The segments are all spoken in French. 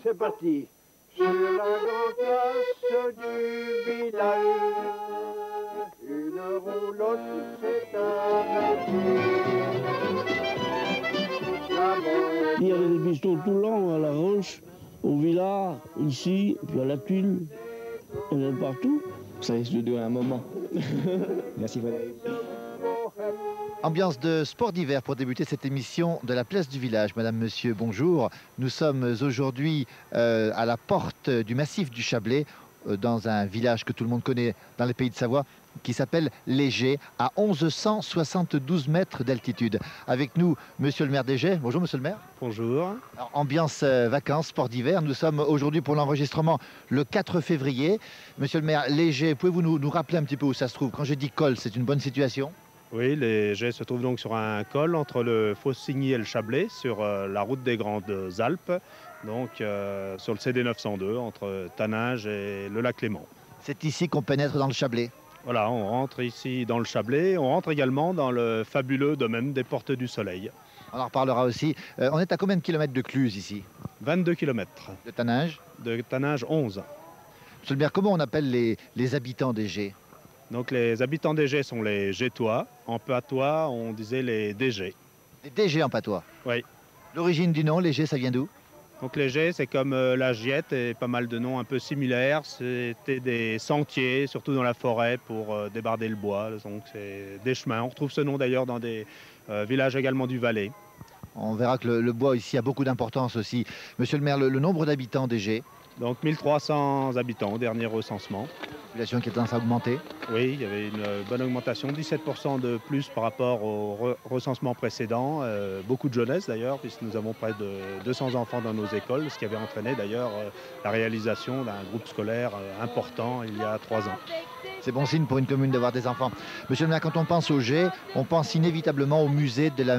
c'est parti. Sur la grande place du village, une roulotte s'est arrêtée. Il y avait des pistons tout longs à la Roche, au village, ici, puis à la Tuile, et même partout. Ça risque de durer un moment. Merci Valérie. Ambiance de sport d'hiver pour débuter cette émission de la place du village. Madame, monsieur, bonjour. Nous sommes aujourd'hui à la porte du massif du Chablais, dans un village que tout le monde connaît dans les pays de Savoie, qui s'appelle Léger, à 1172 mètres d'altitude. Avec nous, monsieur le maire d'Égé. Bonjour, monsieur le maire. Bonjour. Alors, ambiance vacances, sport d'hiver. Nous sommes aujourd'hui pour l'enregistrement le 4 février. Monsieur le maire, Léger, pouvez-vous nous rappeler un petit peu où ça se trouve? Quand je dis col, c'est une bonne situation? Oui, Léger se trouve donc sur un col entre le Faucigny et le Chablais, sur la route des Grandes Alpes, donc sur le CD 902, entre Taninges et le lac Léman. C'est ici qu'on pénètre dans le Chablais. Voilà, on rentre ici dans le Chablais, on rentre également dans le fabuleux domaine des Portes du Soleil. On en reparlera aussi. On est à combien de kilomètres de Cluse ici? 22 km. De Taninges? De Taninges, 11. Monsieur le maire, comment on appelle les habitants d'Égé? Donc les habitants d'Égé sont les Gétois. En patois, on disait les Dégé. Les DG en patois? Oui. L'origine du nom, Léger, ça vient d'où? Donc Léger, c'est comme la Giette et pas mal de noms un peu similaires. C'était des sentiers, surtout dans la forêt, pour débarder le bois. Donc c'est des chemins. On retrouve ce nom d'ailleurs dans des villages également du Valais. On verra que le bois ici a beaucoup d'importance aussi. Monsieur le maire, le nombre d'habitants d'Égé? Donc 1300 habitants au dernier recensement. Population qui est tendance à augmenter? Oui, il y avait une bonne augmentation, 17% de plus par rapport au recensement précédent. Beaucoup de jeunesse d'ailleurs, puisque nous avons près de 200 enfants dans nos écoles, ce qui avait entraîné d'ailleurs la réalisation d'un groupe scolaire important il y a 3 ans. C'est bon signe pour une commune d'avoir des enfants. Monsieur le maire, quand on pense au Gé, on pense inévitablement au musée de la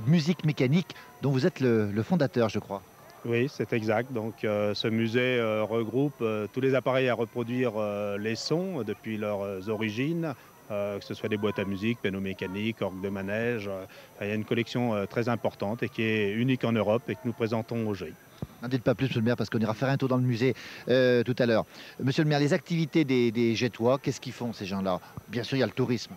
musique mécanique dont vous êtes le fondateur, je crois. Oui, c'est exact. Donc, ce musée regroupe tous les appareils à reproduire les sons depuis leurs origines, que ce soit des boîtes à musique, piano mécanique, orgue de manège. Il y a une collection très importante et qui est unique en Europe et que nous présentons au G. N'en dites pas plus, monsieur le maire, parce qu'on ira faire un tour dans le musée tout à l'heure. Monsieur le maire, les activités des Gétois, qu'est-ce qu'ils font ces gens-là? Bien sûr, il y a le tourisme.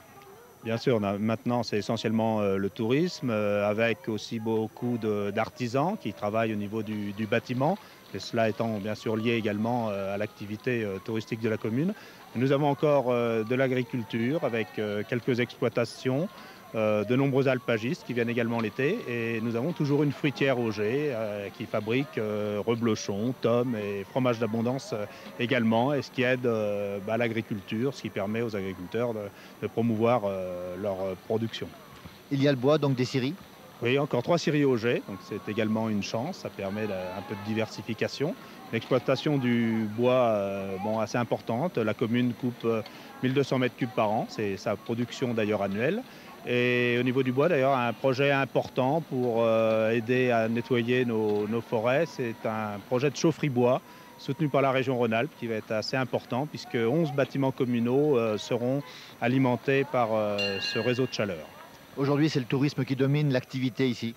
Bien sûr, maintenant c'est essentiellement le tourisme, avec aussi beaucoup d'artisans qui travaillent au niveau du bâtiment, et cela étant bien sûr lié également à l'activité touristique de la commune. Nous avons encore de l'agriculture avec quelques exploitations, de nombreux alpagistes qui viennent également l'été, et nous avons toujours une fruitière au Gé qui fabrique reblochons, tomes et fromage d'abondance également, et ce qui aide à l'agriculture, ce qui permet aux agriculteurs de promouvoir leur production. Il y a le bois, donc des scieries? Oui, encore 3 scieries au Gé, donc c'est également une chance, ça permet un peu de diversification. L'exploitation du bois assez importante, la commune coupe 1200 mètres cubes par an, c'est sa production d'ailleurs annuelle. Et au niveau du bois, d'ailleurs, un projet important pour aider à nettoyer nos forêts, c'est un projet de chaufferie bois soutenu par la région Rhône-Alpes qui va être assez important puisque 11 bâtiments communaux seront alimentés par ce réseau de chaleur. Aujourd'hui, c'est le tourisme qui domine l'activité ici?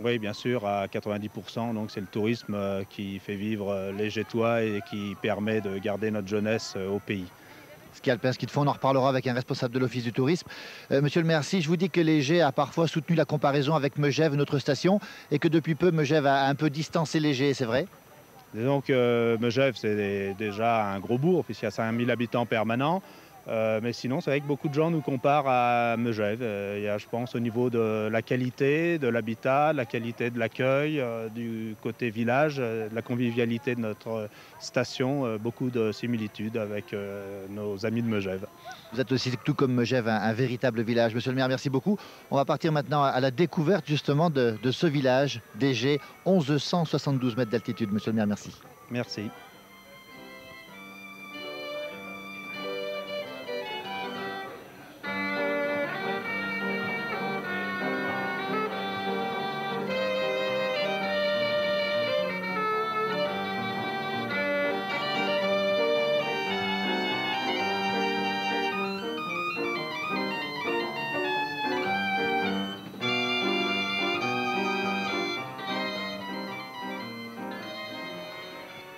Oui, bien sûr, à 90%. Donc c'est le tourisme qui fait vivre les Gétois et qui permet de garder notre jeunesse au pays. Ski alpin, ski de fond, on en reparlera avec un responsable de l'Office du tourisme. Monsieur le maire, si je vous dis que Léger a parfois soutenu la comparaison avec Megève, notre station, et que depuis peu, Megève a un peu distancé Léger, c'est vrai? Disons que Megève, c'est déjà un gros bourg, puisqu'il y a 5000 habitants permanents. Mais sinon, c'est vrai que beaucoup de gens nous comparent à Megève. Il y a, je pense, au niveau de la qualité de l'habitat, la qualité de l'accueil, du côté village, de la convivialité de notre station, beaucoup de similitudes avec nos amis de Megève. Vous êtes aussi, tout comme Megève, un véritable village. Monsieur le maire, merci beaucoup. On va partir maintenant à la découverte justement de ce village d'Égé, 1172 mètres d'altitude. Monsieur le maire, merci. Merci.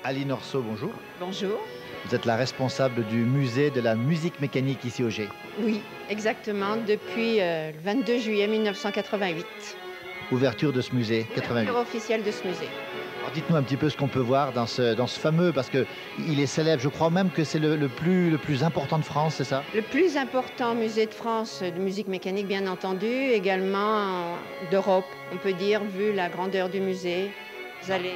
Aline Orceau, bonjour. Bonjour. Vous êtes la responsable du musée de la musique mécanique ici au Gers. Oui, exactement, depuis le 22 juillet 1988. Ouverture de ce musée, 88. Ouverture officielle de ce musée. Alors dites-nous un petit peu ce qu'on peut voir dans ce fameux, parce qu'il est célèbre, je crois même que c'est le plus important de France, c'est ça? Le plus important musée de France de musique mécanique, bien entendu, également d'Europe, on peut dire, vu la grandeur du musée. Vous allez...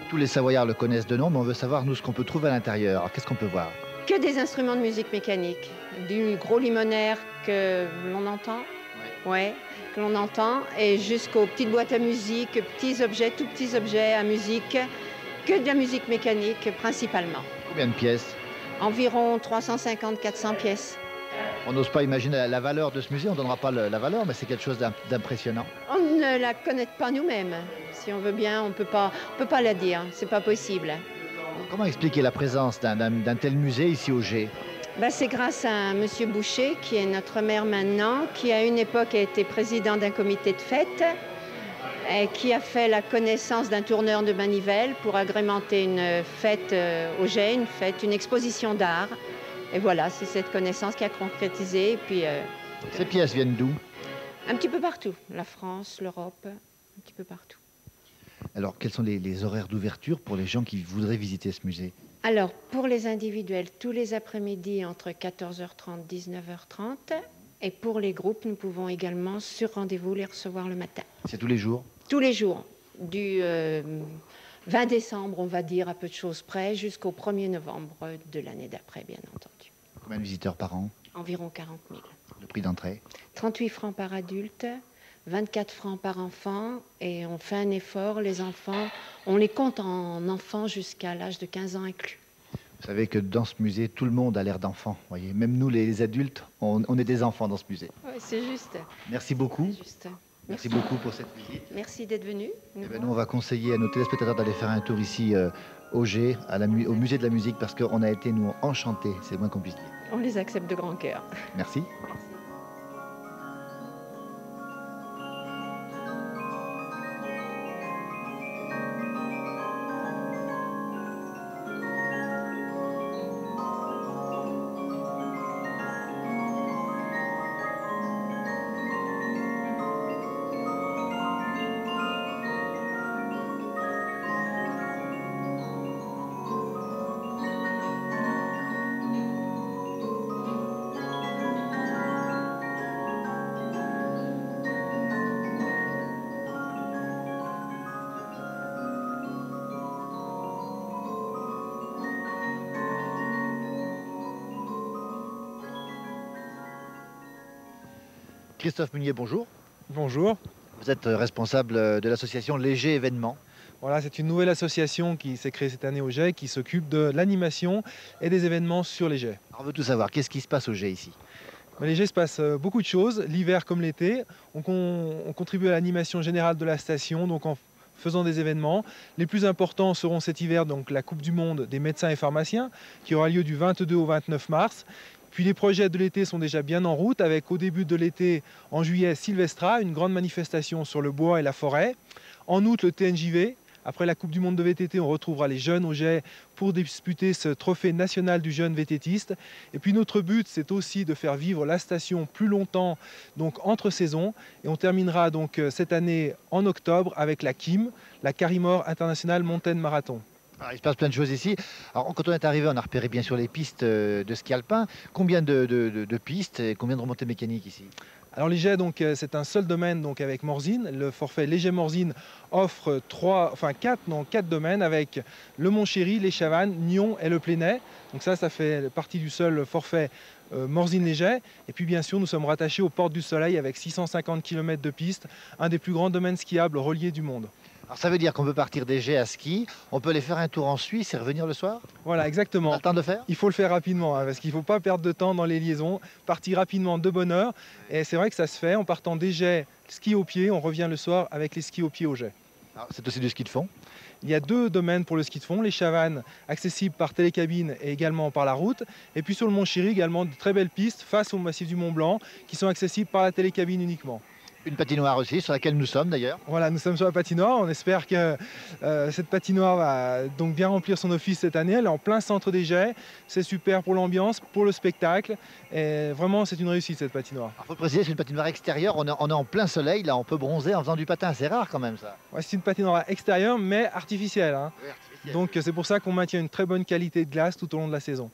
Tous les Savoyards le connaissent de nom, mais on veut savoir, nous, ce qu'on peut trouver à l'intérieur. Alors, qu'est-ce qu'on peut voir? Que des instruments de musique mécanique, du gros limonaire que l'on entend, que l'on entend, et jusqu'aux petites boîtes à musique, petits objets, tout petits objets à musique, que de la musique mécanique principalement. Combien de pièces? Environ 350-400 pièces. On n'ose pas imaginer la valeur de ce musée, on ne donnera pas la valeur, mais c'est quelque chose d'impressionnant. On ne la connaît pas nous-mêmes. Si on veut bien, on peut pas la dire, c'est pas possible. Comment expliquer la présence d'un tel musée ici au Gers? C'est grâce à Monsieur Boucher, qui est notre maire maintenant, qui à une époque a été président d'un comité de fête, et qui a fait la connaissance d'un tourneur de manivelle pour agrémenter une fête au Gers, une exposition d'art. Et voilà, c'est cette connaissance qui a concrétisé. Et puis, ces pièces viennent d'où? Un petit peu partout, la France, l'Europe, un petit peu partout. Alors, quels sont les horaires d'ouverture pour les gens qui voudraient visiter ce musée? Alors, pour les individuels, tous les après-midi entre 14h30 et 19h30. Et pour les groupes, nous pouvons également, sur rendez-vous, les recevoir le matin. C'est tous les jours? Tous les jours, du 20 décembre, on va dire, à peu de choses près, jusqu'au 1er novembre de l'année d'après, bien entendu. Combien de visiteurs par an? Environ 40 000. Le prix d'entrée? 38 francs par adulte, 24 francs par enfant, et on fait un effort, les enfants, on les compte en enfants jusqu'à l'âge de 15 ans inclus. Vous savez que dans ce musée, tout le monde a l'air d'enfant, voyez. Même nous, les adultes, on est des enfants dans ce musée. Oui, c'est juste. Merci beaucoup. C'est juste. Merci beaucoup pour cette visite. Merci d'être venu. Nous, on va conseiller à nos téléspectateurs d'aller faire un tour ici au Gers, au musée de la musique, parce qu'on a été, nous, enchantés, c'est moins qu'on puisse dire. On les accepte de grand cœur. Merci. Christophe Munier, bonjour. Bonjour. Vous êtes responsable de l'association Léger Événements. Voilà, c'est une nouvelle association qui s'est créée cette année au Gers qui s'occupe de l'animation et des événements sur les Gers. Alors, on veut tout savoir, qu'est-ce qui se passe au Gers ici? Les Gers se passe beaucoup de choses, l'hiver comme l'été. On contribue à l'animation générale de la station, donc en faisant des événements. Les plus importants seront cet hiver donc la Coupe du Monde des médecins et pharmaciens qui aura lieu du 22 au 29 mars. Puis les projets de l'été sont déjà bien en route avec au début de l'été, en juillet, Sylvestra, une grande manifestation sur le bois et la forêt. En août, le TNJV. Après la Coupe du Monde de VTT, on retrouvera les jeunes au Gers pour disputer ce trophée national du jeune VTTiste. Et puis notre but, c'est aussi de faire vivre la station plus longtemps, donc entre saisons. Et on terminera donc cette année en octobre avec la KIM, la Carimor International Mountain Marathon. Alors, il se passe plein de choses ici. Alors, quand on est arrivé, on a repéré bien sûr les pistes de ski alpin. Combien de pistes et combien de remontées mécaniques ici? Alors les jets, c'est un seul domaine donc avec Morzine. Le forfait Léger Morzine offre 4 domaines avec le Montchéri, les Chavannes, Nyon et le Plénay. Donc ça fait partie du seul forfait Morzine Léger. Et puis bien sûr, nous sommes rattachés aux Portes du Soleil avec 650 km de piste, un des plus grands domaines skiables reliés du monde. Alors ça veut dire qu'on peut partir des Gers à ski, on peut aller faire un tour en Suisse et revenir le soir? Voilà, exactement. On a le temps de le faire? Il faut le faire rapidement, parce qu'il ne faut pas perdre de temps dans les liaisons. Partir rapidement de bonne heure. Et c'est vrai que ça se fait en partant des Gers, ski au pied, on revient le soir avec les skis au pied au Gers. C'est aussi du ski de fond? Il y a 2 domaines pour le ski de fond, les Chavannes accessibles par télécabine et également par la route. Et puis sur le Montchéri également de très belles pistes face au massif du Mont Blanc qui sont accessibles par la télécabine uniquement. Une patinoire aussi, sur laquelle nous sommes d'ailleurs. Voilà, nous sommes sur la patinoire. On espère que cette patinoire va donc bien remplir son office cette année. Elle est en plein centre des Jets. C'est super pour l'ambiance, pour le spectacle. Et vraiment, c'est une réussite cette patinoire. Il faut préciser, c'est une patinoire extérieure. On est en plein soleil, là, on peut bronzer en faisant du patin. C'est rare quand même ça. Ouais, c'est une patinoire extérieure, mais artificielle, hein. Oui, artificiel. Donc c'est pour ça qu'on maintient une très bonne qualité de glace tout au long de la saison.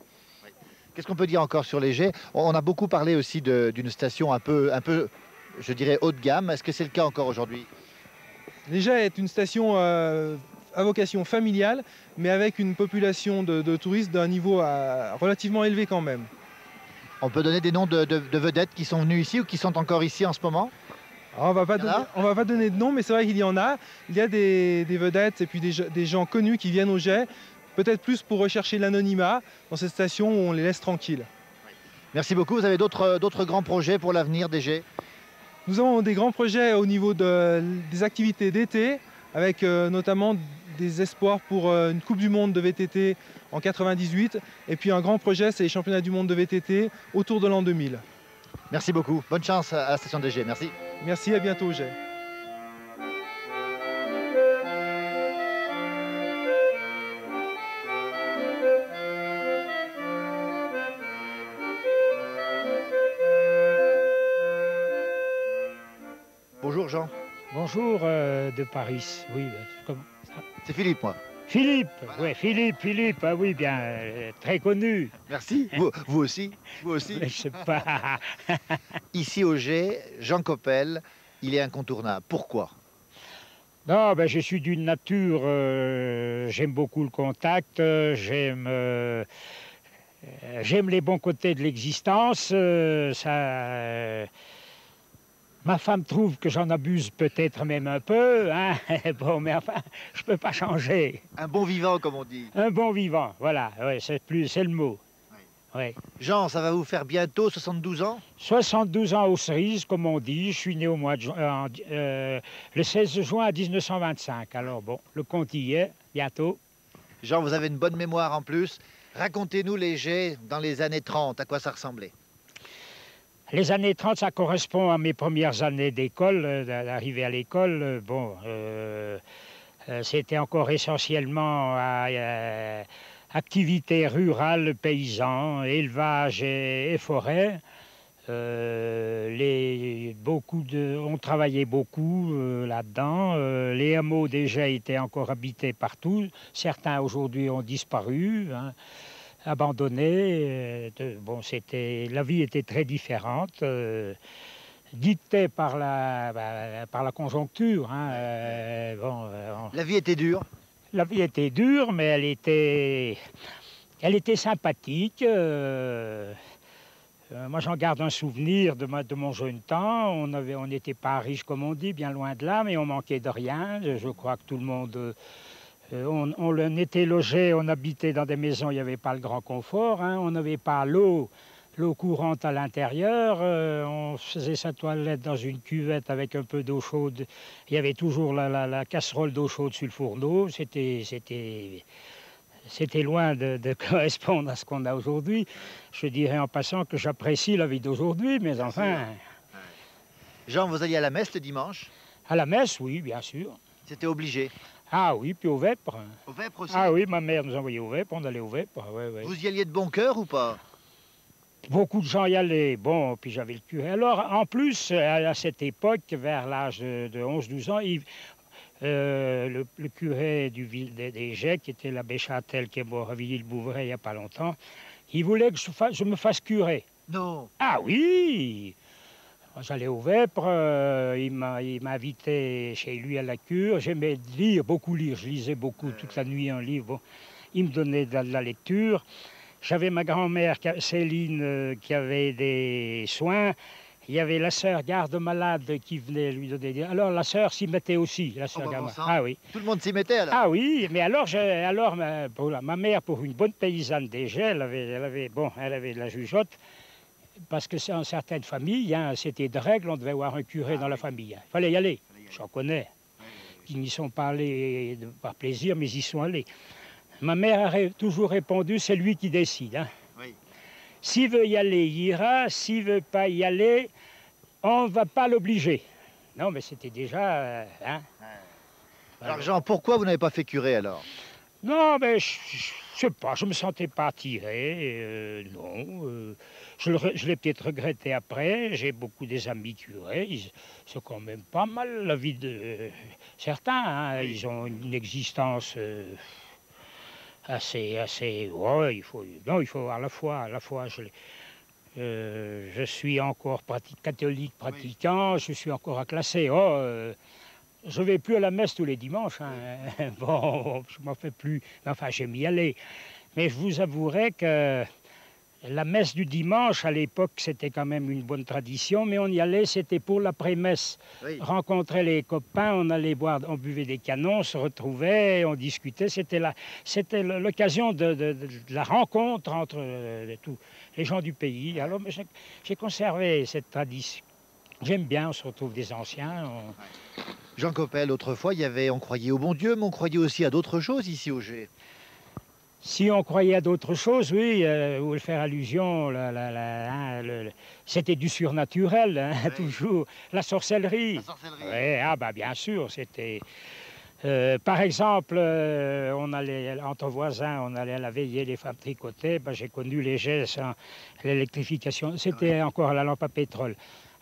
Qu'est-ce qu'on peut dire encore sur les jets? On a beaucoup parlé aussi d'une station un peu, je dirais, haut de gamme. Est-ce que c'est le cas encore aujourd'hui? Les Jets est une station à vocation familiale, mais avec une population de touristes d'un niveau relativement élevé quand même. On peut donner des noms de vedettes qui sont venues ici ou qui sont encore ici en ce moment? Alors, on va pas donner de nom, mais c'est vrai qu'il y en a. Il y a des vedettes et puis des gens connus qui viennent au Jets, peut-être plus pour rechercher l'anonymat dans cette station où on les laisse tranquilles. Merci beaucoup. Vous avez d'autres grands projets pour l'avenir des jets? Nous avons des grands projets au niveau des activités d'été, avec notamment des espoirs pour une Coupe du Monde de VTT en 98. Et puis un grand projet, c'est les championnats du monde de VTT autour de l'an 2000. Merci beaucoup. Bonne chance à la station des jets. Merci. Merci, à bientôt au Jet. Bonjour Jean. Bonjour de Paris, oui. C'est Philippe, moi. Philippe, Voilà. oui, Philippe, ah oui, bien, très connu. Merci. Vous aussi. Vous aussi. Je sais pas. Ici au jet, Jean Coppel, il est incontournable. Pourquoi? Non, ben, je suis d'une nature, j'aime beaucoup le contact, j'aime les bons côtés de l'existence, ma femme trouve que j'en abuse peut-être même un peu, hein. Bon, mais enfin, je peux pas changer. Un bon vivant, comme on dit. Un bon vivant, voilà, ouais, c'est le mot. Ouais. Jean, ça va vous faire bientôt 72 ans? 72 ans aux cerises, comme on dit. Je suis né au mois de le 16 juin 1925. Alors bon, le compte y est, bientôt. Jean, vous avez une bonne mémoire en plus. Racontez-nous les jets dans les années 30, à quoi ça ressemblait? Les années 30, ça correspond à mes premières années d'école, d'arrivée à l'école. Bon, c'était encore essentiellement activités rurales, paysans, élevage et forêt. On travaillait beaucoup là-dedans. Les hameaux déjà étaient encore habités partout. Certains aujourd'hui ont disparu, hein, abandonnés. La vie était très différente, dictée par la conjoncture. Hein, La vie était dure? La vie était dure, mais elle était sympathique. Moi, j'en garde un souvenir de mon jeune temps. On n'était pas riche, comme on dit, bien loin de là, mais on manquait de rien. Je crois que tout le monde... on était logés, on habitait dans des maisons, il n'y avait pas le grand confort. Hein, on n'avait pas l'eau courante à l'intérieur. On faisait sa toilette dans une cuvette avec un peu d'eau chaude. Il y avait toujours la casserole d'eau chaude sur le fourneau. C'était loin de correspondre à ce qu'on a aujourd'hui. Je dirais en passant que j'apprécie la vie d'aujourd'hui, mais enfin... Jean, vous alliez à la messe le dimanche? À la messe, oui, bien sûr. C'était obligé? Ah oui, puis au Vêpres. Au Vêpres aussi? Ah oui, ma mère nous envoyait au Vêpres, on allait au Vêpres. Ouais, ouais. Vous y alliez de bon cœur ou pas? Beaucoup de gens y allaient. Bon, puis j'avais le curé. Alors, en plus, à cette époque, vers l'âge de 11-12 ans, le curé des Jets, qui était l'abbé Châtel, qui est mort à Villy-le-Bouvray il n'y a pas longtemps, il voulait que je me fasse curer. Non. Ah oui! J'allais au Vêpres, il m'invitait chez lui à la cure. J'aimais lire, beaucoup lire. Je lisais beaucoup, toute la nuit un livre. Bon. Il me donnait de la lecture. J'avais ma grand-mère, Céline, qui avait des soins. Il y avait la sœur garde-malade qui venait lui donner. Alors la sœur s'y mettait aussi, la sœur garde-malade. Ah oui. Tout le monde s'y mettait alors? Ah oui, mais alors, ma mère, pour une bonne paysanne déjà, elle avait de la jugeote. Parce que dans certaines familles, hein, c'était de règle, on devait avoir un curé dans la famille. Il fallait y aller. J'en connais. Qui n'y sont pas allés par plaisir, mais ils y sont allés. Ma mère a toujours répondu, c'est lui qui décide. Hein. Oui. S'il veut y aller, il ira. S'il ne veut pas y aller, on ne va pas l'obliger. Non, mais c'était déjà... hein. Alors Jean, pourquoi vous n'avez pas fait curé alors? Non, mais je sais pas, je me sentais pas attiré, non. Je l'ai peut-être regretté après. J'ai beaucoup des amis curés, c'est quand même pas mal la vie de certains. Hein, ils ont une existence assez. Ouais, il faut avoir la foi. Je suis encore catholique pratiquant, je suis encore à classer. Je vais plus à la messe tous les dimanches. Hein. Bon, je m'en fais plus. Enfin, j'aime y aller. Mais je vous avouerai que la messe du dimanche, à l'époque, c'était quand même une bonne tradition. Mais on y allait, c'était pour l'après-messe. Oui. Rencontrer les copains, on allait boire, on buvait des canons, on se retrouvait, on discutait. C'était l'occasion de la rencontre entre tous les gens du pays. Alors, j'ai conservé cette tradition. J'aime bien, on se retrouve des anciens. Jean Coppel, autrefois, on croyait au bon Dieu, mais on croyait aussi à d'autres choses ici au Gers. Si on croyait à d'autres choses, oui, ou faire allusion, c'était du surnaturel, hein, oui. Toujours. La sorcellerie. La sorcellerie. Oui, ah bah bien sûr, c'était... par exemple, on allait, entre voisins, on allait à la veillée, les femmes tricotaient. Ben, j'ai connu les gestes, hein, l'électrification. C'était encore la lampe à pétrole.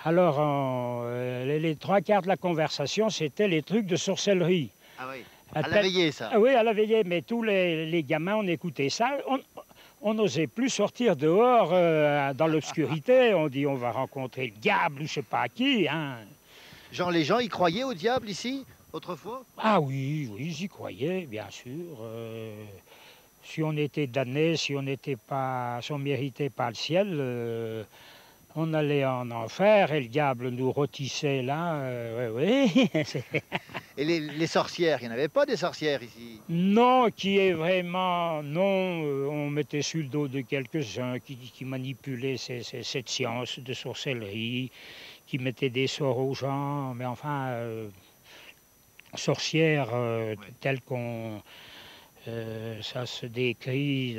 Alors, les trois quarts de la conversation, c'était les trucs de sorcellerie. Ah oui, à la veillée, ça. Oui, à la veillée, mais tous les gamins, on écoutait ça. On n'osait plus sortir dehors dans l'obscurité. On dit, on va rencontrer le diable ou je sais pas qui. Hein. Genre, les gens, ils croyaient au diable ici, autrefois? Ah oui, j'y croyais, bien sûr. Si on était damné, si on méritait pas le ciel... on allait en enfer et le diable nous rôtissait là, oui. Et les sorcières, il n'y en avait pas des sorcières ici? Non, qui est vraiment... Non, on mettait sur le dos de quelques-uns qui manipulaient cette science de sorcellerie, qui mettaient des sorts aux gens, mais enfin, sorcières telles qu'on... ça se décrit.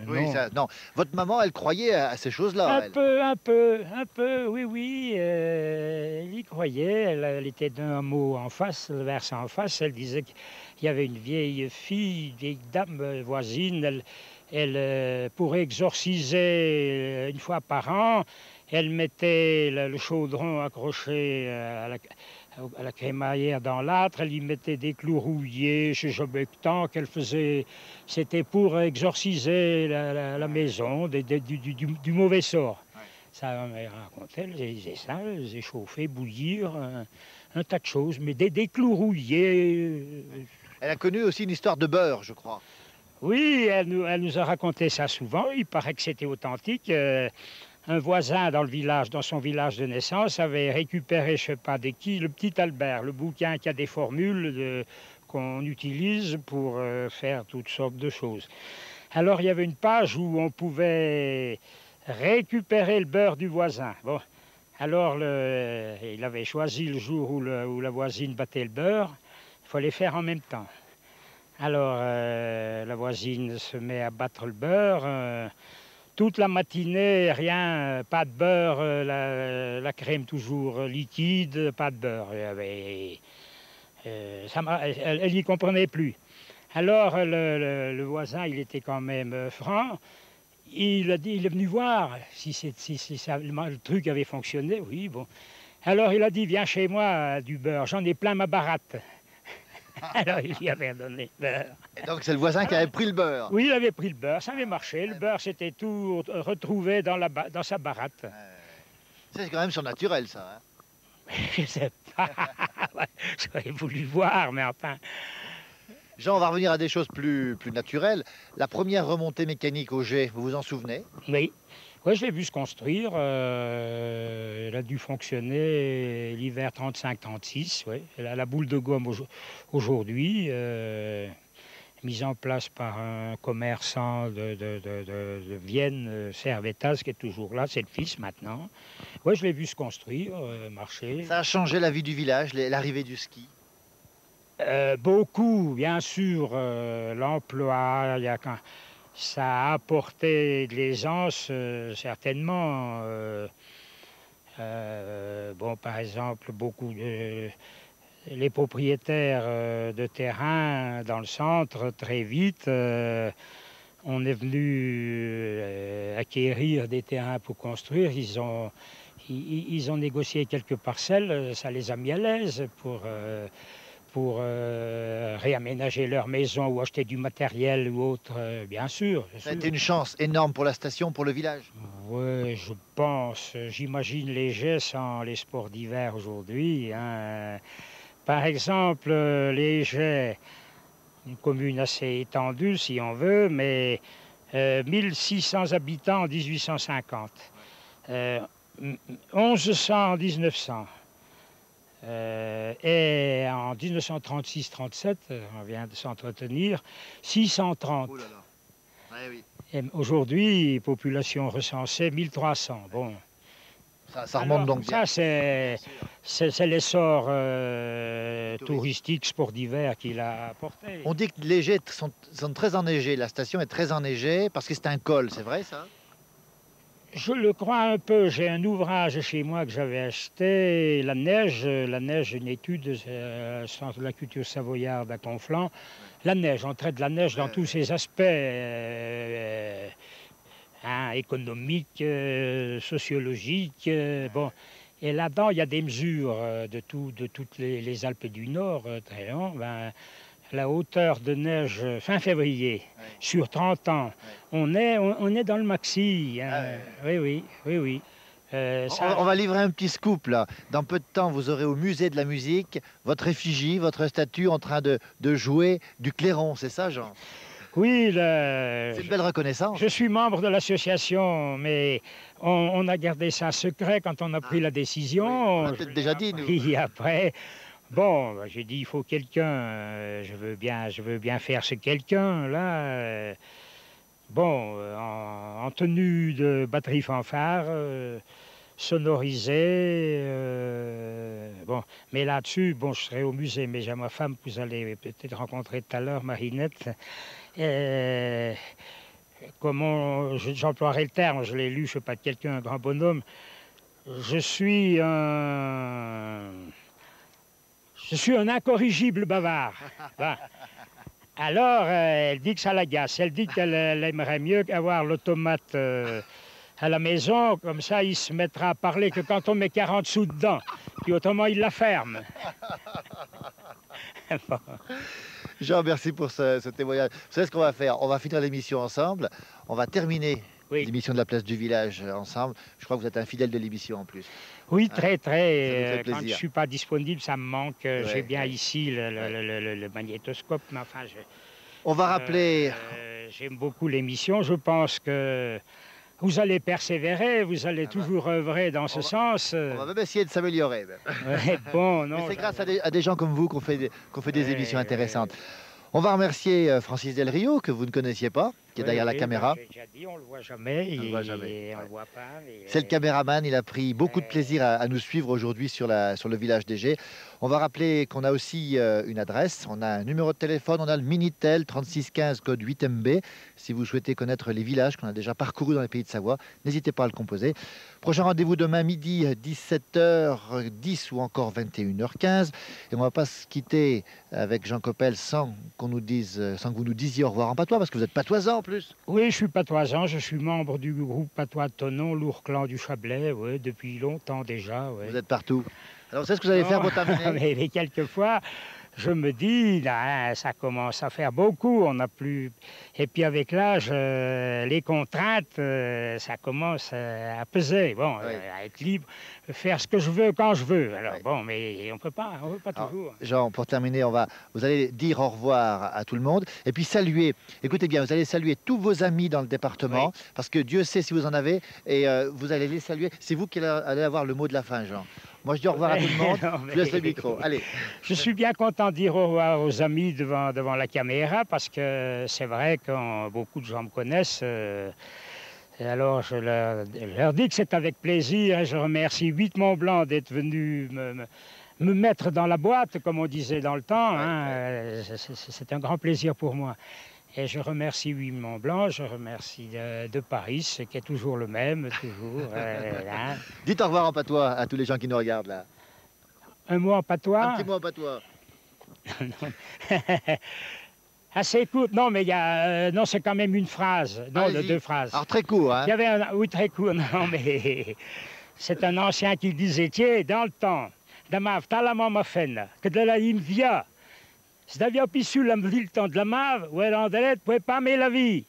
Oui, non. non. Votre maman, elle croyait à ces choses-là. Un peu, oui. Elle y croyait. Elle était d'un mot en face, le versant en face. Elle disait qu'il y avait une vieille fille, une vieille dame voisine. Elle pour exorciser une fois par an, elle mettait le chaudron accroché à la crémaillère dans l'âtre, elle y mettait des clous rouillés chez Jobectan qu'elle faisait. C'était pour exorciser la maison du mauvais sort. Ouais. Ça m'a raconté, elle disait ça, elle faisait chauffer, bouillir, un tas de choses, mais des clous rouillés. Elle a connu aussi une histoire de beurre, je crois. Oui, elle nous a raconté ça souvent. Il paraît que c'était authentique. Un voisin dans son village de naissance, avait récupéré, je ne sais pas de qui, le petit Albert, le bouquin qui a des formules qu'on utilise pour faire toutes sortes de choses. Alors, il y avait une page où on pouvait récupérer le beurre du voisin. Bon, alors, il avait choisi le jour où la voisine battait le beurre. Il fallait faire en même temps. Alors, la voisine se met à battre le beurre. Toute la matinée, rien, pas de beurre, la crème toujours liquide, pas de beurre. Elle n'y comprenait plus. Alors le voisin, il était quand même franc. Il est venu voir si le truc avait fonctionné. Oui, bon. Alors il a dit, viens chez moi du beurre, j'en ai plein ma baratte. Alors, il lui avait donné le beurre. Et donc, c'est le voisin qui avait pris le beurre? Oui, il avait pris le beurre, ça avait marché. Le beurre s'était tout retrouvé dans sa baratte. C'est quand même surnaturel, ça. Hein? Je sais pas. J'aurais voulu voir, mais enfin... Jean, on va revenir à des choses plus naturelles. La première remontée mécanique au Gers, vous vous en souvenez? Oui. Oui, je l'ai vu se construire. Elle a dû fonctionner l'hiver 35-36. Ouais. Elle a la boule de gomme aujourd'hui, mise en place par un commerçant de Vienne, Servetas, qui est toujours là. C'est le fils maintenant. Oui, je l'ai vu se construire, marcher. Ça a changé la vie du village, l'arrivée du ski? Beaucoup, bien sûr. L'emploi, ça a apporté de l'aisance, certainement. Bon, par exemple, les propriétaires de terrain dans le centre, très vite, on est venu acquérir des terrains pour construire. Ils ont négocié quelques parcelles, ça les a mis à l'aise pour réaménager leur maison ou acheter du matériel ou autre, bien sûr. Ça a été une chance énorme pour la station, pour le village. Oui, je pense. J'imagine les jets sans les sports d'hiver aujourd'hui. Hein. Par exemple, les jets, une commune assez étendue si on veut, mais 1600 habitants en 1850, 1100 en 1900. Et en 1936-37, on vient de s'entretenir, 630. Oh là là. Ouais, oui. Et aujourd'hui, population recensée, 1300. Bon. Ça remonte donc bien. Ça, c'est l'essor touristique, sport d'hiver qu'il a apporté. On dit que les jets sont très enneigés. La station est très enneigée parce que c'est un col, c'est vrai ça? Je le crois un peu. J'ai un ouvrage chez moi que j'avais acheté, La neige, une étude Centre de la culture savoyarde à Conflans. La neige, on traite de la neige dans tous ses aspects économiques, sociologiques. Bon. Et là-dedans, il y a des mesures de toutes les Alpes du Nord, très long. La hauteur de neige fin février, sur 30 ans, on est dans le maxi. Hein. Oui. On va livrer un petit scoop là. Dans peu de temps, vous aurez au musée de la musique votre effigie, votre statue en train de jouer du clairon, c'est ça, Jean? Oui, c'est une belle reconnaissance. Je suis membre de l'association, mais on a gardé ça secret quand on a pris la décision. Oui, on l'a peut-être déjà dit, nous. Et après, bon, j'ai dit, il faut quelqu'un, je veux bien faire ce quelqu'un, là. Bon, en tenue de batterie fanfare, sonorisée, bon, mais là-dessus, bon, je serai au musée, mais j'ai ma femme que vous allez peut-être rencontrer tout à l'heure, Marinette. Comment j'emploierai le terme, je l'ai lu, je ne suis pas quelqu'un, un grand bonhomme. Je suis un incorrigible bavard. Ben. Alors, elle dit que ça l'agace. Elle dit qu'elle aimerait mieux avoir l'automate à la maison, comme ça, il se mettra à parler que quand on met 40 sous dedans, puis autrement, il la ferme. Bon. Jean, merci pour ce témoignage. Vous savez ce qu'on va faire? On va finir l'émission ensemble. On va terminer l'émission de la place du village ensemble. Je crois que vous êtes un fidèle de l'émission en plus. Oui, très. Ça nous fait Quand je ne suis pas disponible, ça me manque. J'ai bien ici le magnétoscope, mais enfin, on va rappeler... j'aime beaucoup l'émission. Je pense que vous allez persévérer, vous allez toujours œuvrer dans ce sens. On va même essayer de s'améliorer. Bon, non. Mais c'est grâce à des gens comme vous qu'on fait des émissions intéressantes. On va remercier Francis Del Rio, que vous ne connaissiez pas, qui est derrière la caméra. J'ai déjà dit, on ne le voit jamais. On le voit pas. C'est le caméraman, il a pris beaucoup de plaisir à nous suivre aujourd'hui sur le village des Jets. On va rappeler qu'on a aussi une adresse, on a un numéro de téléphone, on a le Minitel 3615 code 8MB. Si vous souhaitez connaître les villages qu'on a déjà parcourus dans les pays de Savoie, n'hésitez pas à le composer. Prochain rendez-vous demain midi, 17h10 ou encore 21h15. Et on ne va pas se quitter avec Jean Coppel sans que vous nous disiez au revoir en patois, parce que vous êtes patoisant en plus. Oui, je suis patoisant, je suis membre du groupe patois de Thonon, lourd clan du Chablais, depuis longtemps déjà. Vous êtes partout. Alors, c'est ce que vous allez faire pour terminer. Mais quelquefois, je me dis, là, ça commence à faire beaucoup, on n'a plus... Et puis avec l'âge, les contraintes, ça commence à peser. Bon, à être libre, faire ce que je veux quand je veux. Alors bon, mais on ne peut pas toujours. Jean, pour terminer, vous allez dire au revoir à tout le monde. Et puis saluer, écoutez bien, vous allez saluer tous vos amis dans le département, parce que Dieu sait si vous en avez, et vous allez les saluer. C'est vous qui allez avoir le mot de la fin, Jean. Moi, je dis au revoir à tout le monde. Je laisse le micro. Allez. Je suis bien content de dire au revoir aux amis devant la caméra, parce que c'est vrai que beaucoup de gens me connaissent. Et alors, je leur dis que c'est avec plaisir, et je remercie Huit-Mont-Blanc d'être venu me mettre dans la boîte, comme on disait dans le temps. Hein. C'est un grand plaisir pour moi. Et je remercie Huit Mont Blanc, je remercie de Paris, qui est toujours le même, toujours. Hein. Dites au revoir en patois à tous les gens qui nous regardent là. Un mot en patois. Un petit mot en patois. Assez court. Non, mais il y a, non, c'est quand même une phrase. Non, de 2 phrases. Alors très court, hein. Il y avait oui, très court. Non, mais c'est un ancien qui disait, tiens, dans le temps, d'amav, t'as la maman fenne, que de la lime via. Si t'avais pissu la ville temps de la mave, ou elle en délai, tu pouvais pas aimer la vie.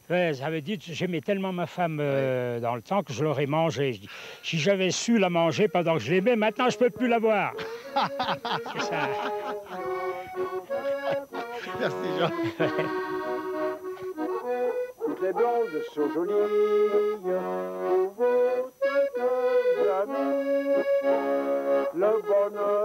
Ouais, ça veut dire que j'aimais tellement ma femme dans le temps que je l'aurais mangée. Je dis, si j'avais su la manger pendant que je l'aimais, maintenant je peux plus la voir. C'est ça. Merci Jean. Toutes les blondes sont jolies, vous jamais. Le bonheur